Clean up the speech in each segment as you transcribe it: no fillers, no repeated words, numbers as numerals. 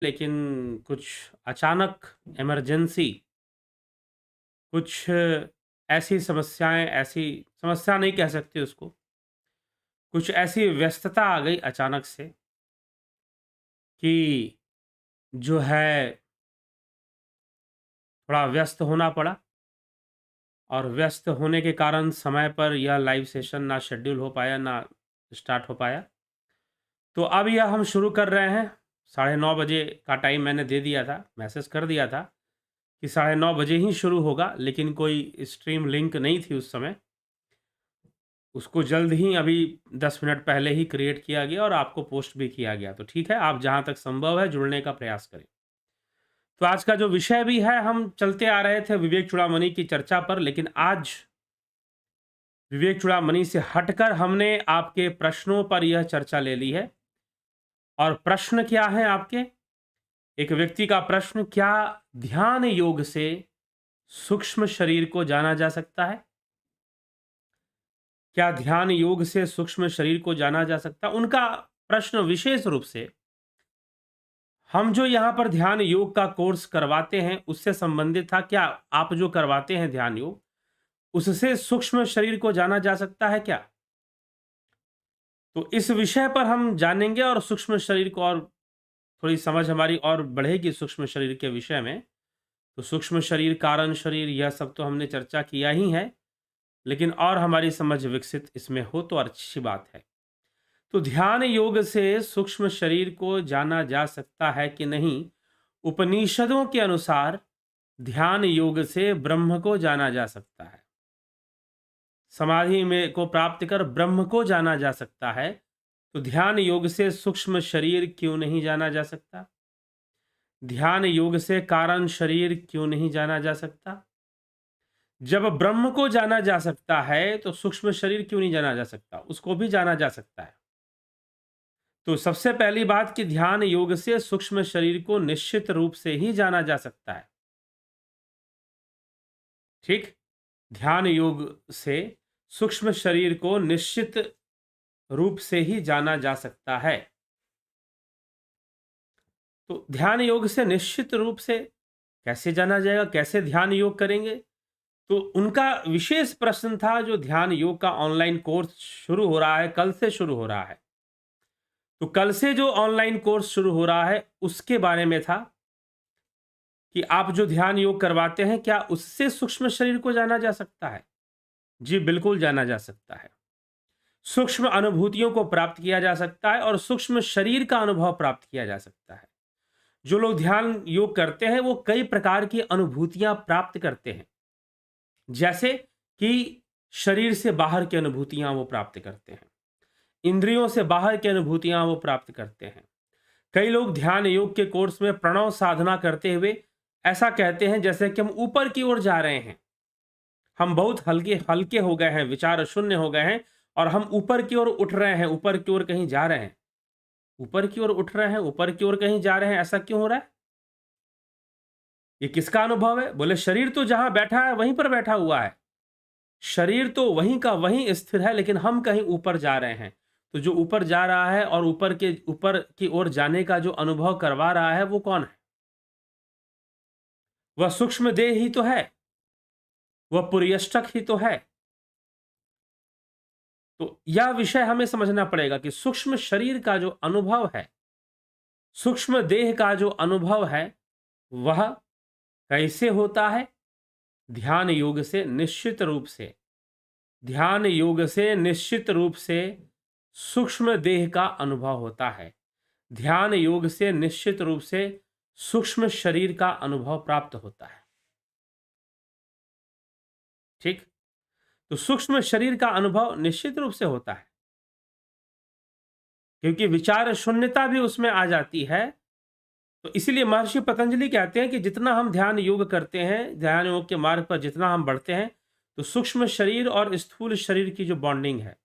लेकिन कुछ अचानक इमरजेंसी, कुछ ऐसी समस्याएँ, ऐसी समस्या नहीं कह सकते उसको, कुछ ऐसी व्यस्तता आ गई अचानक से कि जो है थोड़ा व्यस्त होना पड़ा और व्यस्त होने के कारण समय पर यह लाइव सेशन ना शेड्यूल हो पाया, ना स्टार्ट हो पाया। तो अब यह हम शुरू कर रहे हैं, साढ़े 9 बजे का टाइम मैंने दे दिया था, मैसेज कर दिया था कि साढ़े 9 बजे ही शुरू होगा, लेकिन कोई स्ट्रीम लिंक नहीं थी उस समय। उसको जल्द ही अभी 10 मिनट पहले ही क्रिएट किया गया और आपको पोस्ट भी किया गया। तो ठीक है, आप जहाँ तक संभव है जुड़ने का प्रयास करें। तो आज का जो विषय भी है, हम चलते आ रहे थे विवेक चूड़ामणि की चर्चा पर, लेकिन आज विवेक चूड़ामणि से हटकर हमने आपके प्रश्नों पर यह चर्चा ले ली है। और प्रश्न क्या है आपके? एक व्यक्ति का प्रश्न, क्या ध्यान योग से सूक्ष्म शरीर को जाना जा सकता है? क्या ध्यान योग से सूक्ष्म शरीर को जाना जा सकता है? उनका प्रश्न विशेष रूप से हम जो यहाँ पर ध्यान योग का कोर्स करवाते हैं उससे संबंधित था। क्या आप जो करवाते हैं ध्यान योग, उससे सूक्ष्म शरीर को जाना जा सकता है क्या? तो इस विषय पर हम जानेंगे और सूक्ष्म शरीर को और थोड़ी समझ हमारी और बढ़ेगी सूक्ष्म शरीर के विषय में। तो सूक्ष्म शरीर, कारण शरीर, यह सब तो हमने चर्चा किया ही है, लेकिन और हमारी समझ विकसित इसमें हो तो अच्छी बात है। तो ध्यान योग से सूक्ष्म शरीर को जाना जा सकता है कि नहीं? उपनिषदों के अनुसार ध्यान योग से ब्रह्म को जाना जा सकता है। समाधि में को प्राप्त कर ब्रह्म को जाना जा सकता है। तो ध्यान योग से सूक्ष्म शरीर क्यों नहीं जाना जा सकता? ध्यान योग से कारण शरीर क्यों नहीं जाना जा सकता? जब ब्रह्म को जाना जा सकता है तो सूक्ष्म शरीर क्यों नहीं जाना जा सकता? उसको भी जाना जा सकता है। तो सबसे पहली बात कि ध्यान योग से सूक्ष्म शरीर को निश्चित रूप से ही जाना जा सकता है। ठीक? ध्यान योग से सूक्ष्म शरीर को निश्चित रूप से ही जाना जा सकता है। तो ध्यान योग से निश्चित रूप से कैसे जाना जाएगा? कैसे ध्यान योग करेंगे? तो उनका विशेष प्रश्न था। जो ध्यान योग का ऑनलाइन कोर्स शुरू हो रहा है, कल से शुरू हो रहा है। तो कल से जो ऑनलाइन कोर्स शुरू हो रहा है उसके बारे में था कि आप जो ध्यान योग करवाते हैं, क्या उससे सूक्ष्म शरीर को जाना जा सकता है? जी बिल्कुल जाना जा सकता है। सूक्ष्म अनुभूतियों को प्राप्त किया जा सकता है और सूक्ष्म शरीर का अनुभव प्राप्त किया जा सकता है। जो लोग ध्यान योग करते हैं वो कई प्रकार की अनुभूतियां प्राप्त करते हैं, जैसे कि शरीर से बाहर की अनुभूतियां वो प्राप्त करते हैं, इंद्रियों से बाहर की अनुभूतियां वो प्राप्त करते हैं। कई लोग ध्यान योग के कोर्स में प्रणव साधना करते हुए ऐसा कहते हैं जैसे कि हम ऊपर की ओर जा रहे हैं, हम बहुत हल्के हल्के हो गए हैं, विचार शून्य हो गए हैं और हम ऊपर की ओर उठ रहे हैं, ऊपर की ओर कहीं जा रहे हैं। ऊपर की ओर उठ रहे हैं, ऊपर की ओर कहीं जा रहे हैं, ऐसा क्यों हो रहा है? ये किसका अनुभव है? बोले शरीर तो जहां बैठा है वहीं पर बैठा हुआ है, शरीर तो वहीं का वहीं स्थिर है, लेकिन हम कहीं ऊपर जा रहे हैं। तो जो ऊपर जा रहा है और ऊपर की ओर जाने का जो अनुभव करवा रहा है वो कौन है? वह सूक्ष्म देह ही तो है, वह पुर्यष्टक ही तो है। तो यह विषय हमें समझना पड़ेगा कि सूक्ष्म शरीर का जो अनुभव है, सूक्ष्म देह का जो अनुभव है, वह कैसे होता है? ध्यान योग से निश्चित रूप से, ध्यान योग से निश्चित रूप से सूक्ष्म देह का अनुभव होता है। ध्यान योग से निश्चित रूप से सूक्ष्म शरीर का अनुभव प्राप्त होता है। ठीक? तो सूक्ष्म शरीर का अनुभव निश्चित रूप से होता है, क्योंकि विचार शून्यता भी उसमें आ जाती है। तो इसीलिए महर्षि पतंजलि कहते हैं कि जितना हम ध्यान योग करते हैं, ध्यान योग के मार्ग पर जितना हम बढ़ते हैं, तो सूक्ष्म शरीर और स्थूल शरीर की जो बॉन्डिंग है,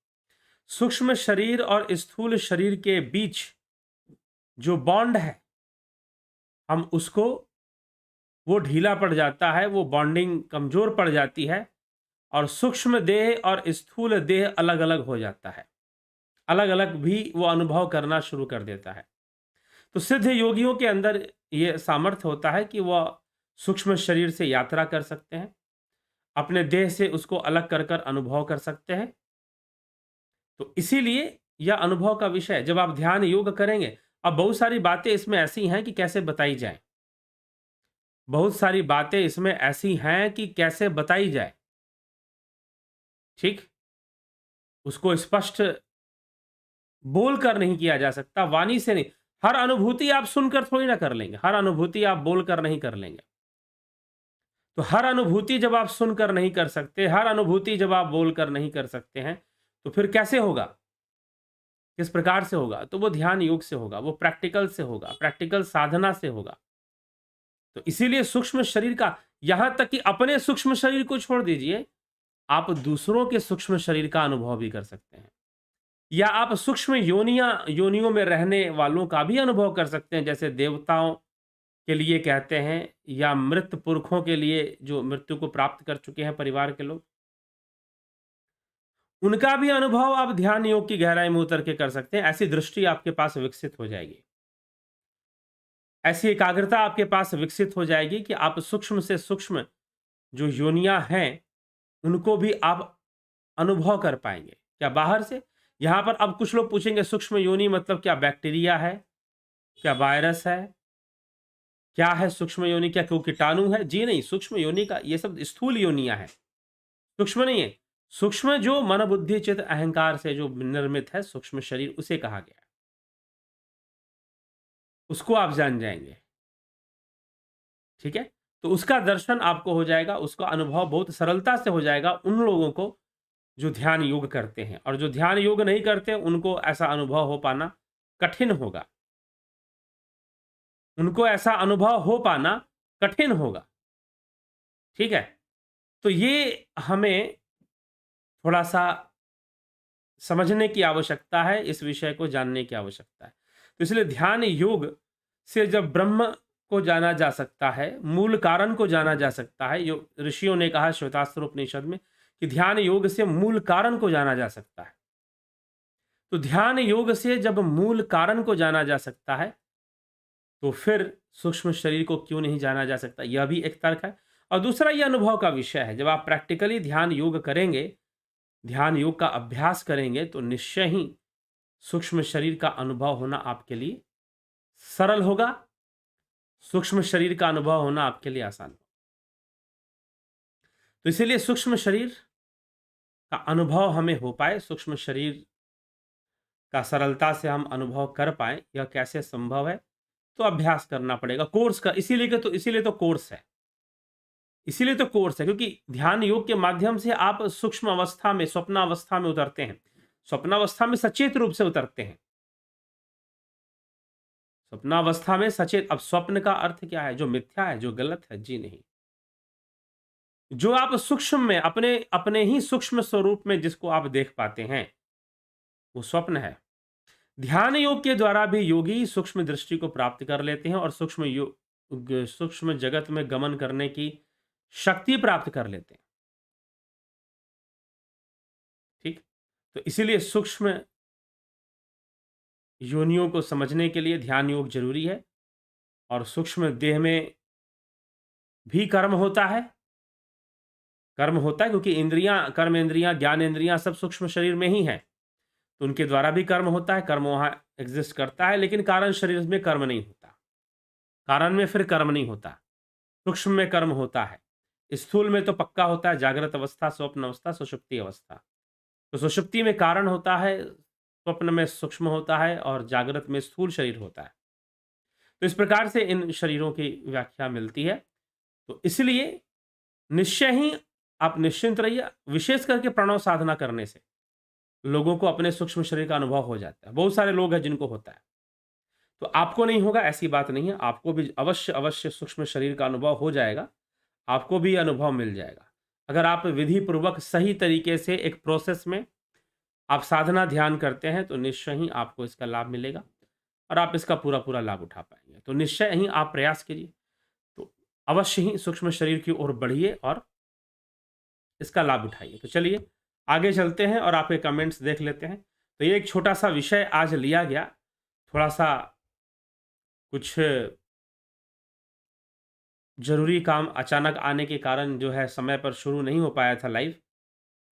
सूक्ष्म शरीर और स्थूल शरीर के बीच जो बॉन्ड है, हम उसको, वो ढीला पड़ जाता है, वो बॉन्डिंग कमजोर पड़ जाती है और सूक्ष्म देह और स्थूल देह अलग अलग हो जाता है, अलग अलग भी वो अनुभव करना शुरू कर देता है। तो सिद्ध योगियों के अंदर ये सामर्थ्य होता है कि वह सूक्ष्म शरीर से यात्रा कर सकते हैं, अपने देह से उसको अलग कर कर अनुभव कर सकते हैं। तो इसीलिए यह अनुभव का विषय है। जब आप ध्यान योग करेंगे, अब बहुत सारी बातें इसमें ऐसी हैं कि कैसे बताई जाए, बहुत सारी बातें इसमें ऐसी हैं कि कैसे बताई जाए। ठीक, उसको स्पष्ट बोल कर नहीं किया जा सकता, वाणी से नहीं। हर अनुभूति आप सुनकर थोड़ी ना कर लेंगे, हर अनुभूति आप बोलकर नहीं कर लेंगे। तो हर अनुभूति जब आप सुनकर नहीं कर सकते, हर अनुभूति जब आप बोलकर नहीं कर सकते हैं, तो फिर कैसे होगा? किस प्रकार से होगा? तो वो ध्यान योग से होगा, वो प्रैक्टिकल से होगा, प्रैक्टिकल साधना से होगा। तो इसीलिए सूक्ष्म शरीर का, यहां तक कि अपने सूक्ष्म शरीर को छोड़ दीजिए, आप दूसरों के सूक्ष्म शरीर का अनुभव भी कर सकते हैं, या आप सूक्ष्म योनियों में रहने वालों का भी अनुभव कर सकते हैं, जैसे देवताओं के लिए कहते हैं, या मृत पुरखों के लिए जो मृत्यु को प्राप्त कर चुके हैं परिवार के लोग, उनका भी अनुभव आप ध्यान योग की गहराई में उतर के कर सकते हैं। ऐसी दृष्टि आपके पास विकसित हो जाएगी, ऐसी एकाग्रता आपके पास विकसित हो जाएगी कि आप सूक्ष्म से सूक्ष्म जो योनियां हैं उनको भी आप अनुभव कर पाएंगे। क्या बाहर से? यहां पर अब कुछ लोग पूछेंगे सूक्ष्म योनि मतलब क्या बैक्टीरिया है, क्या वायरस है, क्या है सूक्ष्म योनि, क्या कोई कीटाणु है? जी नहीं, सूक्ष्म योनि का ये सब स्थूल योनियां है, सूक्ष्म नहीं है। सूक्ष्म जो मन बुद्धि चित्त अहंकार से जो निर्मित है सूक्ष्म शरीर, उसे कहा गया है। उसको आप जान जाएंगे, ठीक है? तो उसका दर्शन आपको हो जाएगा, उसका अनुभव बहुत सरलता से हो जाएगा उन लोगों को जो ध्यान योग करते हैं, और जो ध्यान योग नहीं करते उनको ऐसा अनुभव हो पाना कठिन होगा, उनको ऐसा अनुभव हो पाना कठिन होगा, ठीक है? तो ये हमें थोड़ा-सा समझने की आवश्यकता है, इस विषय को जानने की आवश्यकता है। तो इसलिए ध्यान योग से जब ब्रह्म को जाना जा सकता है, मूल कारण को जाना जा सकता है, यो ऋषियों ने कहा श्वेतास्त्र उपनिषद में कि ध्यान योग से मूल कारण को जाना जा सकता है। तो ध्यान योग से जब मूल कारण को जाना जा सकता है, तो फिर सूक्ष्म शरीर को क्यों नहीं जाना जा सकता? यह भी एक तर्क है। और दूसरा ये अनुभव का विषय है, जब आप प्रैक्टिकली ध्यान योग करेंगे, ध्यान योग का अभ्यास करेंगे, तो निश्चय ही सूक्ष्म शरीर का अनुभव होना आपके लिए सरल होगा, सूक्ष्म शरीर का अनुभव होना आपके लिए आसान होगा। तो इसीलिए सूक्ष्म शरीर का अनुभव हमें हो पाए, सूक्ष्म शरीर का सरलता से हम अनुभव कर पाए, यह कैसे संभव है? तो अभ्यास करना पड़ेगा, कोर्स का। इसीलिए तो कोर्स है, इसीलिए तो कोर्स है, क्योंकि ध्यान योग के माध्यम से आप सूक्ष्म अवस्था में, स्वप्नावस्था में उतरते हैं, स्वप्नावस्था में सचेत रूप से उतरते हैं, स्वप्नावस्था में सचेत। अब स्वप्न का अर्थ क्या है? जो मिथ्या है, जो गलत है? जी नहीं, जो आप सूक्ष्म में अपने अपने ही सूक्ष्म स्वरूप में जिसको आप देख पाते हैं, वो स्वप्न है। ध्यान योग के द्वारा भी योगी सूक्ष्म दृष्टि को प्राप्त कर लेते हैं और सूक्ष्म जगत में गमन करने की शक्ति प्राप्त कर लेते हैं, ठीक? तो इसीलिए सूक्ष्म योनियों को समझने के लिए ध्यान योग जरूरी है। और सूक्ष्म देह में भी कर्म होता है, क्योंकि इंद्रियां, कर्म इंद्रियां, ज्ञान इंद्रियां सब सूक्ष्म शरीर में ही हैं, तो उनके द्वारा भी कर्म होता है, कर्म वहां एग्जिस्ट करता है, लेकिन कारण शरीर में कर्म नहीं होता, कारण में फिर कर्म नहीं होता, सूक्ष्म में कर्म होता है। स्थूल में तो पक्का होता है, जागृत अवस्था, स्वप्न अवस्था, सुषुप्ति अवस्था। तो सुषुप्ति में कारण होता है, स्वप्न में सूक्ष्म होता है, और जागृत में स्थूल शरीर होता है। तो इस प्रकार से इन शरीरों की व्याख्या मिलती है। तो इसलिए निश्चय ही आप निश्चिंत रहिए, विशेष करके प्रणव साधना करने से लोगों को अपने सूक्ष्म शरीर का अनुभव हो जाता है। बहुत सारे लोग हैं जिनको होता है, तो आपको नहीं होगा ऐसी बात नहीं है, आपको भी अवश्य अवश्य सूक्ष्म शरीर का अनुभव हो जाएगा, आपको भी अनुभव मिल जाएगा। अगर आप विधि पूर्वक सही तरीके से एक प्रोसेस में आप साधना ध्यान करते हैं, तो निश्चय ही आपको इसका लाभ मिलेगा और आप इसका पूरा पूरा लाभ उठा पाएंगे। तो निश्चय ही आप प्रयास कीजिए, तो अवश्य ही सूक्ष्म शरीर की ओर बढ़िए और इसका लाभ उठाइए। तो चलिए आगे चलते हैं और आपके कमेंट्स देख लेते हैं। तो ये एक छोटा सा विषय आज लिया गया, थोड़ा सा कुछ ज़रूरी काम अचानक आने के कारण जो है समय पर शुरू नहीं हो पाया था लाइव,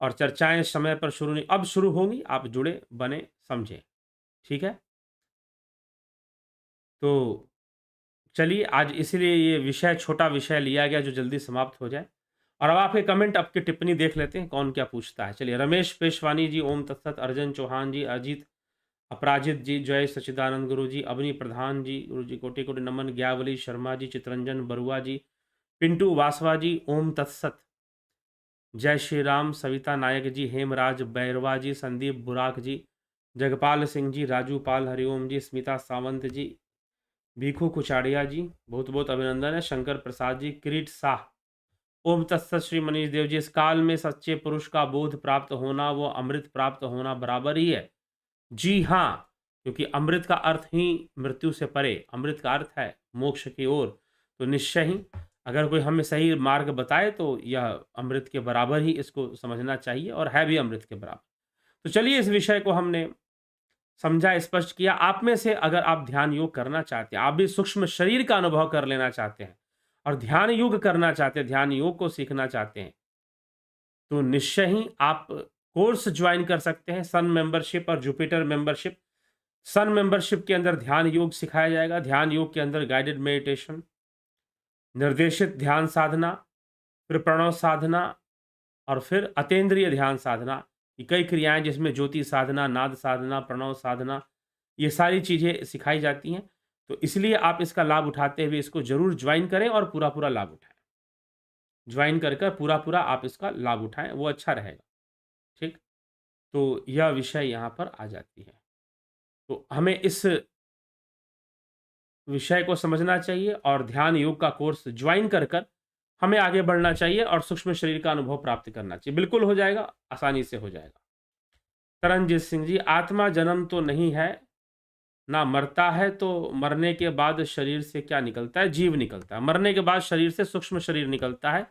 और चर्चाएँ समय पर शुरू नहीं, अब शुरू होंगी, आप जुड़े, बने, समझें, ठीक है? तो चलिए, आज इसीलिए ये विषय, छोटा विषय लिया गया जो जल्दी समाप्त हो जाए। और अब आपके कमेंट, आपकी टिप्पणी देख लेते हैं, कौन क्या पूछता है। चलिए, रमेश पेशवानी जी, ओम तत्सत, अर्जन चौहान जी, अजीत अपराजित जी, जय सच्चिदानंद गुरु जी, अवनी प्रधान जी, गुरु जी कोटि-कोटि नमन, ज्ञावली शर्मा जी, चितरंजन बरुआ जी, पिंटू वासवा जी, ओम तत्सत, जय श्री राम, सविता नायक जी, हेमराज बैरवा जी, संदीप बुराक जी, जगपाल सिंह जी, राजू पाल, हरिओम जी, स्मिता सावंत जी, भीखू कुचाड़िया जी, बहुत बहुत अभिनंदन है, शंकर प्रसाद जी, किरीट शाह, ओम तत्सत, श्री मनीष देव जी, इस काल में सच्चे पुरुष का बोध प्राप्त होना वो अमृत प्राप्त होना बराबर ही है। जी हाँ, क्योंकि अमृत का अर्थ ही मृत्यु से परे, अमृत का अर्थ है मोक्ष की ओर। तो निश्चय ही अगर कोई हमें सही मार्ग बताए तो यह अमृत के बराबर ही इसको समझना चाहिए, और है भी अमृत के बराबर। तो चलिए, इस विषय को हमने समझा, स्पष्ट किया। आप में से अगर आप ध्यान योग करना चाहते हैं, आप भी सूक्ष्म शरीर का अनुभव कर लेना चाहते हैं और ध्यान योग करना चाहते हैं, ध्यान योग को सीखना चाहते हैं, तो निश्चय ही आप कोर्स ज्वाइन कर सकते हैं, सन मेंबरशिप और जुपिटर मेंबरशिप। सन मेंबरशिप के अंदर ध्यान योग सिखाया जाएगा। ध्यान योग के अंदर गाइडेड मेडिटेशन, निर्देशित ध्यान साधना, फिर प्रणव साधना, और फिर अतेंद्रिय ध्यान साधना। ये कई क्रियाएं जिसमें ज्योति साधना, नाद साधना, प्रणव साधना, ये सारी चीज़ें सिखाई जाती हैं। तो इसलिए आप इसका लाभ उठाते हुए इसको ज़रूर ज्वाइन करें और पूरा-पूरा लाभ उठाएँ। ज्वाइन कर पूरा-पूरा आप इसका लाभ उठाएँ, वो अच्छा रहेगा, ठीक? तो यह विषय यहाँ पर आ जाती है। तो हमें इस विषय को समझना चाहिए और ध्यान योग का कोर्स ज्वाइन कर हमें आगे बढ़ना चाहिए और सूक्ष्म शरीर का अनुभव प्राप्त करना चाहिए। बिल्कुल हो जाएगा, आसानी से हो जाएगा। तरनजीत सिंह जी, आत्मा जन्म तो नहीं है, ना मरता है, तो मरने के बाद शरीर से क्या निकलता है? जीव निकलता है। मरने के बाद शरीर से सूक्ष्म शरीर निकलता है,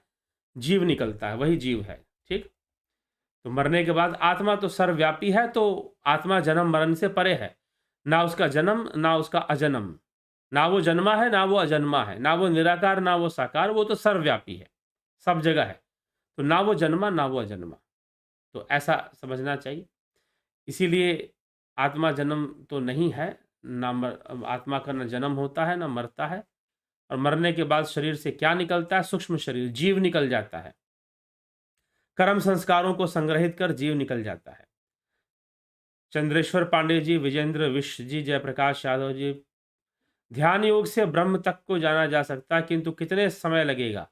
जीव निकलता है, वही जीव है, ठीक? तो मरने के बाद आत्मा तो सर्वव्यापी है, तो आत्मा जन्म मरण से परे है। ना उसका जन्म, ना उसका अजन्म। ना वो जन्मा है, ना वो अजन्मा है, ना वो निराकार, ना वो साकार, वो तो सर्वव्यापी है, सब जगह है। तो ना वो जन्मा, ना वो अजन्मा। तो ऐसा समझना चाहिए। इसीलिए आत्मा जन्म तो नहीं है, ना आत्मा का ना जन्म होता है, ना मरता है। और मरने के बाद शरीर से क्या निकलता है? सूक्ष्म शरीर, जीव निकल जाता है। कर्म संस्कारों को संग्रहित कर जीव निकल जाता है। चंद्रेश्वर पांडे जी, विजेंद्र विश्व जी, जयप्रकाश यादव जी, ध्यान योग से ब्रह्म तक को जाना जा सकता है, किंतु कितने समय लगेगा?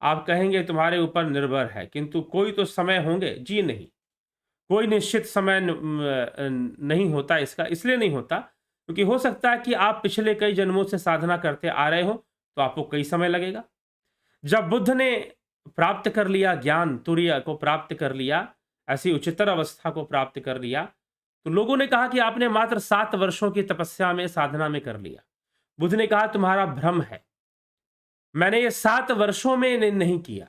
आप कहेंगे तुम्हारे ऊपर निर्भर है, किंतु कोई तो समय होंगे। जी नहीं, कोई निश्चित समय नहीं होता इसका। इसलिए नहीं होता क्योंकि हो सकता है कि आप पिछले कई जन्मों से साधना करते आ रहे हो, तो आपको कई समय लगेगा। जब बुद्ध ने प्राप्त कर लिया ज्ञान, तुरीय को प्राप्त कर लिया, ऐसी उच्चतर अवस्था को प्राप्त कर लिया, तो लोगों ने कहा कि आपने मात्र 7 वर्षों की तपस्या में, साधना में कर लिया। बुद्ध ने कहा तुम्हारा भ्रम है। मैंने ये 7 वर्षों में नहीं किया।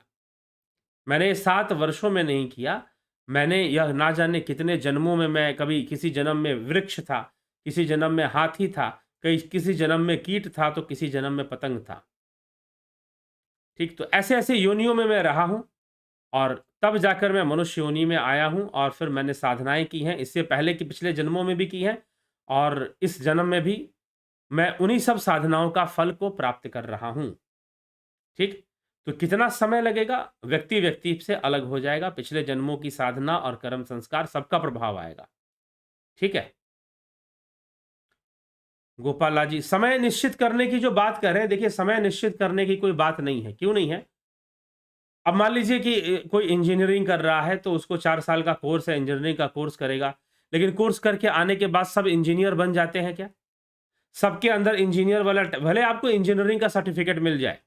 मैंने ये 7 वर्षों में नहीं किया। मैंने यह ना जाने कितने जन्मों में, मैं कभी किसी जन्म में वृक्ष था, किसी जन्म में हाथी था, किसी जन्म में कीट था, तो किसी जन्म में पतंग था। ठीक? तो ऐसे-ऐसे योनियों में मैं रहा हूँ और तब जाकर मैं मनुष्य योनि में आया हूँ और फिर मैंने साधनाएँ की हैं। इससे पहले के पिछले जन्मों में भी की हैं और इस जन्म में भी मैं उन्हीं सब साधनाओं का फल को प्राप्त कर रहा हूँ। ठीक? तो कितना समय लगेगा, व्यक्ति-व्यक्ति से अलग हो जाएगा। पिछले जन्मों की साधना और कर्म संस्कार सबका प्रभाव आएगा। ठीक है? गोपाला जी, समय निश्चित करने की जो बात कर रहे हैं, देखिए समय निश्चित करने की कोई बात नहीं है। क्यों नहीं है? अब मान लीजिए कि कोई इंजीनियरिंग कर रहा है, तो उसको 4 साल का कोर्स है, इंजीनियरिंग का कोर्स करेगा। लेकिन कोर्स करके आने के बाद सब इंजीनियर बन जाते हैं क्या? सबके अंदर इंजीनियर वाला भले आपको इंजीनियरिंग का सर्टिफिकेट मिल जाए,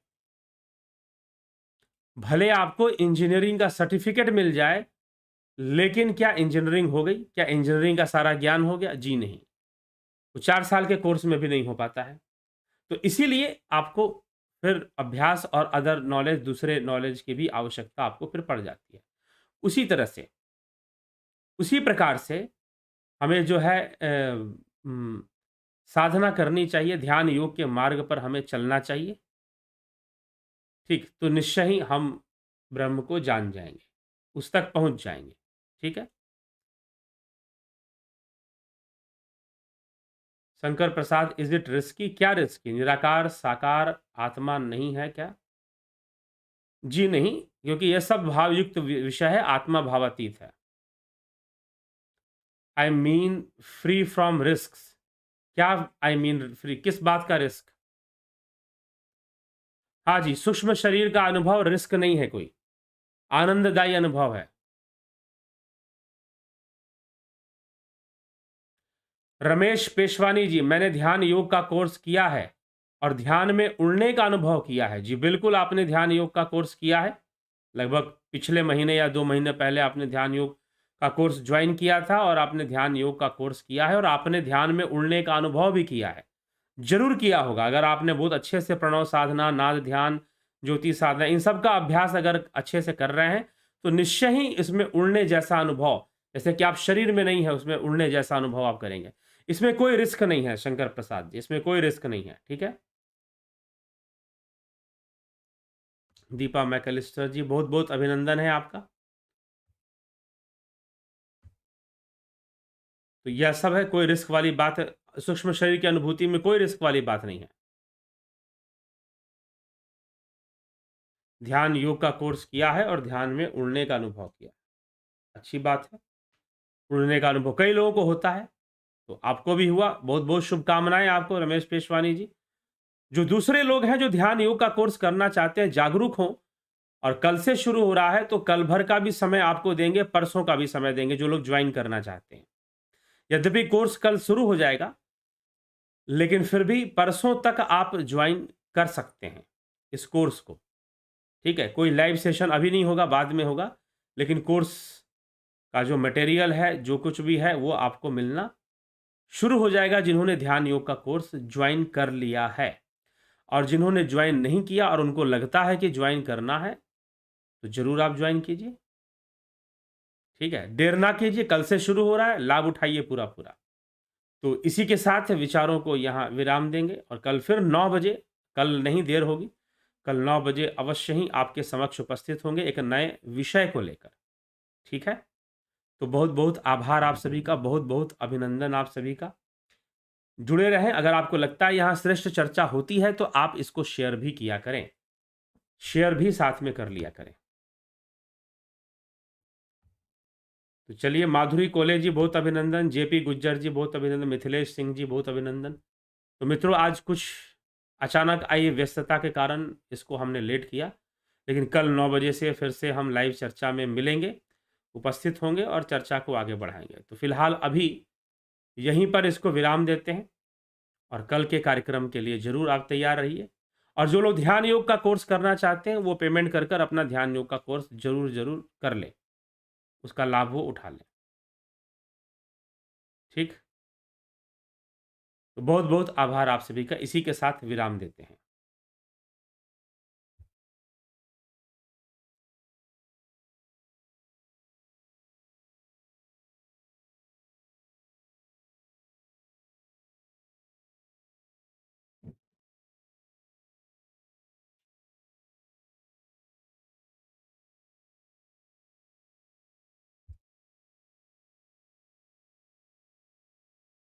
भले आपको इंजीनियरिंग का सर्टिफिकेट मिल जाए, लेकिन क्या इंजीनियरिंग हो गई? क्या इंजीनियरिंग का सारा ज्ञान हो गया? जी नहीं। वो 4 साल के कोर्स में भी नहीं हो पाता है। तो इसीलिए आपको फिर अभ्यास और अदर नॉलेज, दूसरे नॉलेज की भी आवश्यकता आपको फिर पड़ जाती है। उसी तरह से, उसी प्रकार से हमें जो है साधना करनी चाहिए, ध्यान योग के मार्ग पर हमें चलना चाहिए। ठीक, तो निश्चय ही हम ब्रह्म को जान जाएँगे, उस तक पहुँच जाएँगे। ठीक है? Shankar Prasad, is it risky? क्या रिस्की? निराकार साकार आत्मा नहीं है क्या? जी नहीं, क्योंकि यह सब भावयुक्त विषय है, आत्मा भावातीत है। I mean free from risks. क्या आई मीन फ्री, किस बात का रिस्क? हाँ जी, सूक्ष्म शरीर का अनुभव रिस्क नहीं है कोई, आनंददायी अनुभव है। रमेश पेशवानी जी, मैंने ध्यान योग का कोर्स किया है और ध्यान में उड़ने का अनुभव किया है। जी बिल्कुल, आपने ध्यान योग का कोर्स किया है। लगभग पिछले महीने या 2 महीने पहले आपने ध्यान योग का कोर्स ज्वाइन किया था और आपने ध्यान योग का कोर्स किया है और आपने ध्यान में उड़ने का अनुभव भी किया है। ज़रूर किया होगा, अगर आपने बहुत अच्छे से प्रणव साधना, नाद ध्यान, ज्योति साधना, इन सब का अभ्यास अगर अच्छे से कर रहे हैं, तो निश्चय ही इसमें उड़ने जैसा अनुभव, जैसे कि आप शरीर में नहीं है, उसमें उड़ने जैसा अनुभव आप करेंगे। इसमें कोई रिस्क नहीं है शंकर प्रसाद जी, इसमें कोई रिस्क नहीं है, ठीक है? दीपा मैकलिस्टर जी, बहुत-बहुत अभिनंदन है आपका। तो यह सब है, कोई रिस्क वाली बात सूक्ष्म शरीर की अनुभूति में कोई रिस्क वाली बात नहीं है। ध्यान योग का कोर्स किया है और ध्यान में उड़ने का अनुभव किया। अच्छी बात है, उड़ने का अनुभव कई लोगों को होता है, तो आपको भी हुआ, बहुत-बहुत शुभकामनाएँ आपको रमेश पेशवानी जी। जो दूसरे लोग हैं जो ध्यान योग का कोर्स करना चाहते हैं, जागरूक हों और कल से शुरू हो रहा है, तो कल भर का भी समय आपको देंगे, परसों का भी समय देंगे, जो लोग ज्वाइन करना चाहते हैं। यद्यपि कोर्स कल शुरू हो जाएगा, लेकिन फिर भी परसों तक आप ज्वाइन कर सकते हैं इस कोर्स को, ठीक है? कोई लाइव सेशन अभी नहीं होगा, बाद में होगा, लेकिन कोर्स का जो मटेरियल है, जो कुछ भी है, वो आपको मिलना शुरू हो जाएगा जिन्होंने ध्यान योग का कोर्स ज्वाइन कर लिया है। और जिन्होंने ज्वाइन नहीं किया और उनको लगता है कि ज्वाइन करना है, तो ज़रूर आप ज्वाइन कीजिए, ठीक है? देर ना कीजिए, कल से शुरू हो रहा है, लाभ उठाइए पूरा-पूरा। तो इसी के साथ विचारों को यहाँ विराम देंगे और कल फिर 9 बजे, कल नहीं देर होगी, कल 9 बजे अवश्य ही आपके समक्ष उपस्थित होंगे एक नए विषय को लेकर, ठीक है? तो बहुत-बहुत आभार आप सभी का, बहुत-बहुत अभिनंदन आप सभी का। जुड़े रहें, अगर आपको लगता है यहाँ श्रेष्ठ चर्चा होती है, तो आप इसको शेयर भी किया करें, शेयर भी साथ में कर लिया करें। तो चलिए, माधुरी कोले जी बहुत अभिनंदन, जेपी गुज्जर जी बहुत अभिनंदन, मिथिलेश सिंह जी बहुत अभिनंदन। तो मित्रों, आज कुछ अचानक आई व्यस्तता के कारण इसको हमने लेट किया, लेकिन कल 9 बजे से फिर से हम लाइव चर्चा में मिलेंगे, उपस्थित होंगे और चर्चा को आगे बढ़ाएँगे। तो फिलहाल अभी यहीं पर इसको विराम देते हैं और कल के कार्यक्रम के लिए ज़रूर आप तैयार रहिए। और जो लोग ध्यान योग का कोर्स करना चाहते हैं, वो पेमेंट कर अपना ध्यान योग का कोर्स ज़रूर कर लें, उसका लाभ वो उठा लें। ठीक? तो बहुत-बहुत आभार आप सभी का। इसी के साथ विराम देते हैं।